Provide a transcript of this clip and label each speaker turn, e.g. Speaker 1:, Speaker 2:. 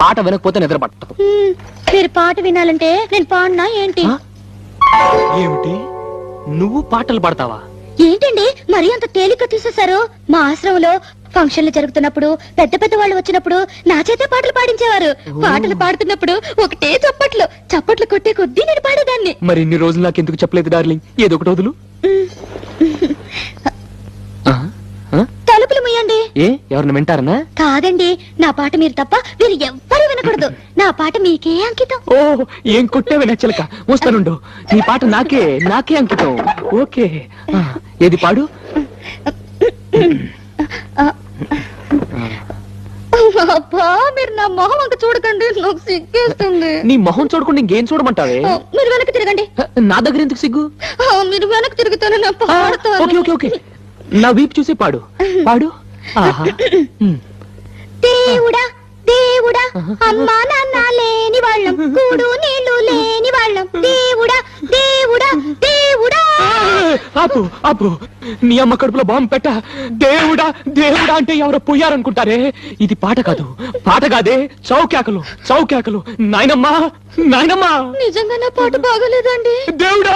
Speaker 1: పాట వినకపోతే నిద్ర పట్టదు.
Speaker 2: మీరు పాట వినాలంటే నేను పాడినా ఏంటి?
Speaker 1: ఏమిటి, నువ్వు పాటలు పాడతావా?
Speaker 2: ఏంటండి మరి అంత తేలిక తీసేశారు? మా ఆశ్రమంలో ఫంక్షన్లు జరుగుతున్నప్పుడు పెద్ద పెద్ద వాళ్ళు వచ్చినప్పుడు నా చేతే పాటలు పాడించేవారు. పాటలు పాడుతున్నప్పుడు ఒకటే చప్పట్లు చప్పట్లు కొట్టే కొద్దీ నేను పాడేదాన్ని.
Speaker 1: మరి ఇన్ని రోజులు నాకు ఎందుకు చెప్పలేదు డార్లింగ్? ఏదో ఒకటి వదులు.
Speaker 2: తలుపులు ముయ్యండి.
Speaker 1: ఏ ఎవరిని వింటారనా?
Speaker 2: కాదండి, నా పాట మీరు తప్ప మీరు ఎవ్వరూ వినకూడదు. నా పాట మీకే అంకితం.
Speaker 1: ఓ ఏం కొట్టేవి నచ్చలక. వస్తానుండు, నీ పాట నాకే నాకే అంకితం. ఓకే, ఏది పాడు.
Speaker 2: అబ్బా, మీరు నా మొహం అంక చూడకండి, నాకు సిగ్గేస్తుంది.
Speaker 1: నీ మొహం చూడకుండా ఇంకేం చూడమంటావే?
Speaker 2: మీరు వెనక్కి తిరగండి.
Speaker 1: నా దగ్గర ఎందుకు సిగ్గు?
Speaker 2: మీరు వెనక్కి తిరుగుతాను, నా పాడతాను.
Speaker 1: ఓకే ఓకే ఓకే, నా వీపు చూసి పాడు పాడు. ఆహా.
Speaker 2: దేవుడా దేవుడా, అమ్మా నాన్న లేని వాళ్ళం, కూడు నీళ్లు లేని వాళ్ళం, దేవుడా దేవుడా దేవుడా.
Speaker 1: ఆపు ఆపు, నీ అమ్మ కడుపులో బాంబు పెట్ట. దేవుడా దేవుడా అంటే ఎవరో పోయారనుకుంటారే. ఇది పాట కాదు, పాట కాదే, చౌకేకలు చౌకేకలు. నాయనమ్మా నాయనమ్మా,
Speaker 2: నిజంగా నా పాట బాగోలేదండి.
Speaker 1: దేవుడా.